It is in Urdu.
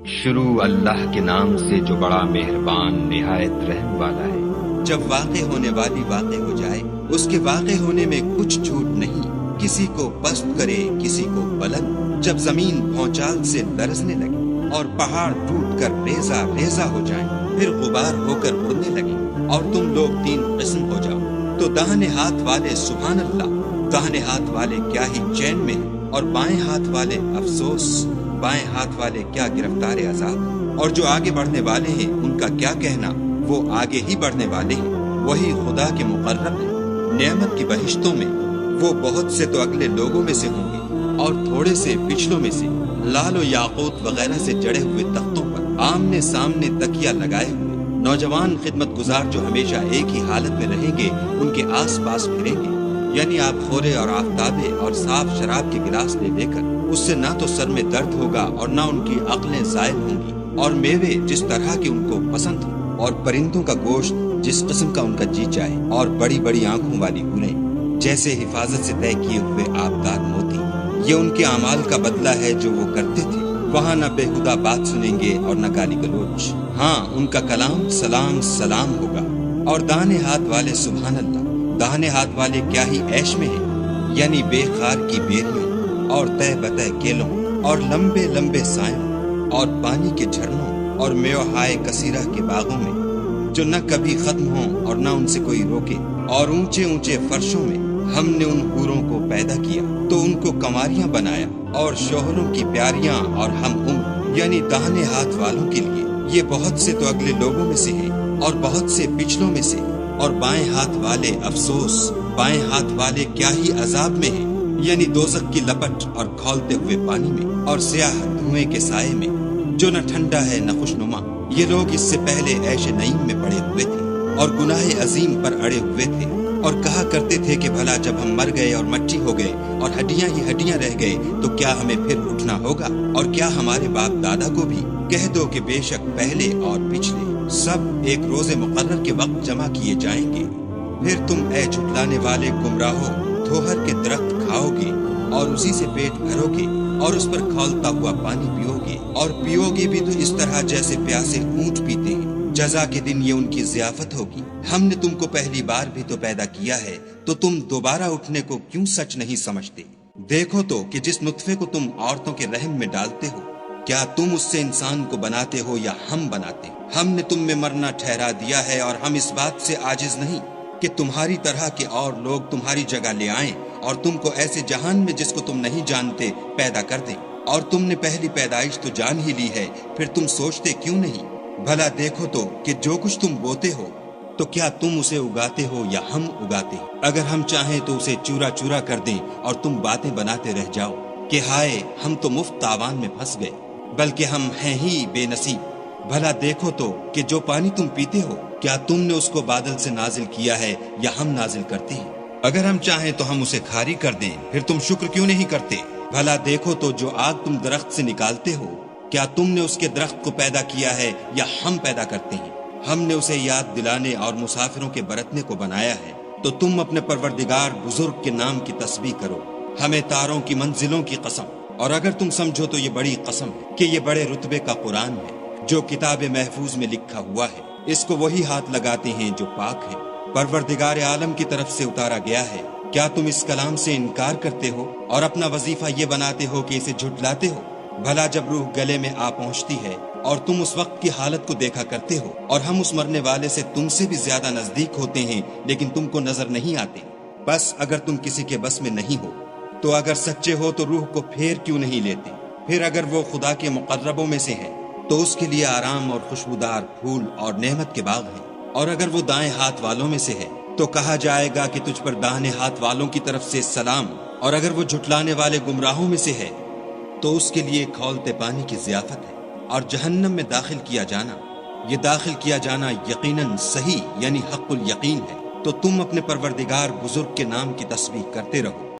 شروع اللہ کے نام سے جو بڑا مہربان نہایت رحم والا ہے۔ جب واقع ہونے والی واقع ہو جائے، اس کے واقع ہونے میں کچھ چھوٹ نہیں، کسی کو پست کرے کسی کو بلند۔ جب زمین بھونچال سے لرزنے لگے اور پہاڑ ٹوٹ کر ریزہ ریزہ ہو جائیں، پھر غبار ہو کر اڑنے لگے اور تم لوگ تین قسم ہو جاؤ، تو داہنے ہاتھ والے سبحان اللہ، داہنے ہاتھ والے کیا ہی چین میں ہیں، اور بائیں ہاتھ والے افسوس، بائیں ہاتھ والے کیا گرفتار عذاب۔ اور جو آگے بڑھنے والے ہیں ان کا کیا کہنا، وہ آگے ہی بڑھنے والے ہیں، وہی خدا کے مقرب ہیں۔ نعمت کی بہشتوں میں وہ بہت سے تو اگلے لوگوں میں سے ہوں گے اور تھوڑے سے پچھلوں میں سے، لال و یاقوت وغیرہ سے جڑے ہوئے تختوں پر آمنے سامنے تکیہ لگائے ہوئے نوجوان خدمت گزار جو ہمیشہ ایک ہی حالت میں رہیں گے، ان کے آس پاس پھریں گے، یعنی آپ خورے اور آفتابے اور صاف شراب کے گلاس لے لے کر، اس سے نہ تو سر میں درد ہوگا اور نہ ان کی عقلیں زائل ہوں گی، اور میوے جس طرح کے ان کو پسند ہوں، اور پرندوں کا گوشت جس قسم کا ان کا جی چاہے، اور بڑی بڑی آنکھوں والی حوریں جیسے حفاظت سے طے کیے ہوئے آبدار موتی۔ یہ ان کے اعمال کا بدلہ ہے جو وہ کرتے تھے۔ وہاں نہ بےہودہ بات سنیں گے اور نہ گالی گلوچ، ہاں ان کا کلام سلام سلام ہوگا۔ اور داہنے ہاتھ والے سبحان اللہ، داہنے ہاتھ والے کیا ہی عیش میں ہیں، یعنی بے خار کی بیریوں اور تہ بتہ کیلوں اور لمبے لمبے سایوں اور پانی کے جھرنوں اور میوہائے کثیرہ کے باغوں میں جو نہ کبھی ختم ہوں اور نہ ان سے کوئی روکے، اور اونچے اونچے فرشوں میں ہم نے ان حوروں کو پیدا کیا تو ان کو کنواریاں بنایا، اور شوہروں کی پیاریاں اور ہم عمر، یعنی داہنے ہاتھ والوں کے لیے یہ بہت سے تو اگلے لوگوں میں سے ہیں اور بہت سے پچھلوں میں سے۔ اور بائیں ہاتھ والے افسوس، بائیں ہاتھ والے کیا ہی عذاب میں ہیں، یعنی دوزخ کی لپٹ اور کھولتے ہوئے پانی میں اور سیاہ دھوئیں کے سائے میں جو نہ ٹھنڈا ہے نہ خوشنما۔ یہ لوگ اس سے پہلے عیش نعیم میں پڑے ہوئے تھے اور گناہ عظیم پر اڑے ہوئے تھے، اور کہا کرتے تھے کہ بھلا جب ہم مر گئے اور مٹی ہو گئے اور ہڈیاں ہی ہڈیاں رہ گئے تو کیا ہمیں پھر اٹھنا ہوگا؟ اور کیا ہمارے باپ دادا کو بھی کہہ دو کہ بے شک پہلے اور پچھلے سب ایک روز مقرر کے وقت جمع کیے جائیں گے۔ پھر تم اے جھٹلانے والے گمراہو دھوہر کے درخت کھاؤ گے اور اسی سے پیٹ بھرو گے اور اس پر کھولتا ہوا پانی پیو گے، اور پیو گے بھی تو اس طرح جیسے پیاسے اونٹ پیتے ہیں۔ جزا کے دن یہ ان کی ضیافت ہوگی۔ ہم نے تم کو پہلی بار بھی تو پیدا کیا ہے، تو تم دوبارہ اٹھنے کو کیوں سچ نہیں سمجھتے؟ دیکھو تو کہ جس نطفے کو تم عورتوں کے رحم میں ڈالتے ہو، کیا تم اس سے انسان کو بناتے ہو یا ہم بناتے ہیں؟ ہم نے تم میں مرنا ٹھہرا دیا ہے، اور ہم اس بات سے عاجز نہیں کہ تمہاری طرح کے اور لوگ تمہاری جگہ لے آئیں اور تم کو ایسے جہان میں جس کو تم نہیں جانتے پیدا کر دیں۔ اور تم نے پہلی پیدائش تو جان ہی لی ہے، پھر تم سوچتے کیوں نہیں؟ بھلا دیکھو تو کہ جو کچھ تم بوتے ہو تو کیا تم اسے اگاتے ہو یا ہم اگاتے ہیں؟ اگر ہم چاہیں تو اسے چورا چورا کر دیں اور تم باتیں بناتے رہ جاؤ کہ ہائے ہم تو مفت تاوان میں پھنس گئے، بلکہ ہم ہیں ہی بے نصیب۔ بھلا دیکھو تو کہ جو پانی تم پیتے ہو کیا تم نے اس کو بادل سے نازل کیا ہے یا ہم نازل کرتے ہیں؟ اگر ہم چاہیں تو ہم اسے کھاری کر دیں، پھر تم شکر کیوں نہیں کرتے؟ بھلا دیکھو تو جو آگ تم درخت سے نکالتے ہو کیا تم نے اس کے درخت کو پیدا کیا ہے یا ہم پیدا کرتے ہیں؟ ہم نے اسے یاد دلانے اور مسافروں کے برتنے کو بنایا ہے، تو تم اپنے پروردگار بزرگ کے نام کی تسبیح کرو۔ ہمیں تاروں کی منزلوں کی قسم، اور اگر تم سمجھو تو یہ بڑی قسم ہے کہ یہ بڑے رتبے کا قرآن ہے جو کتاب محفوظ میں لکھا ہوا ہے، اس کو وہی ہاتھ لگاتے ہیں جو پاک ہے، پروردگار عالم کی طرف سے اتارا گیا ہے۔ کیا تم اس کلام سے انکار کرتے ہو اور اپنا وظیفہ یہ بناتے ہو کہ اسے جھٹلاتے ہو؟ بھلا جب روح گلے میں آ پہنچتی ہے اور تم اس وقت کی حالت کو دیکھا کرتے ہو، اور ہم اس مرنے والے سے تم سے بھی زیادہ نزدیک ہوتے ہیں لیکن تم کو نظر نہیں آتے۔ بس اگر تم کسی کے بس میں نہیں ہو تو اگر سچے ہو تو روح کو پھیر کیوں نہیں لیتے؟ پھر اگر وہ خدا کے مقربوں میں سے ہے تو اس کے لیے آرام اور خوشبودار پھول اور نعمت کے باغ ہیں، اور اگر وہ دائیں ہاتھ والوں میں سے ہے تو کہا جائے گا کہ تجھ پر داہنے ہاتھ والوں کی طرف سے سلام، اور اگر وہ جھٹلانے والے گمراہوں میں سے ہے تو اس کے لیے کھولتے پانی کی ضیافت ہے، اور جہنم میں داخل کیا جانا، یہ داخل کیا جانا یقیناً صحیح یعنی حق الیقین ہے۔ تو تم اپنے پروردگار بزرگ کے نام کی تسبیح کرتے رہو۔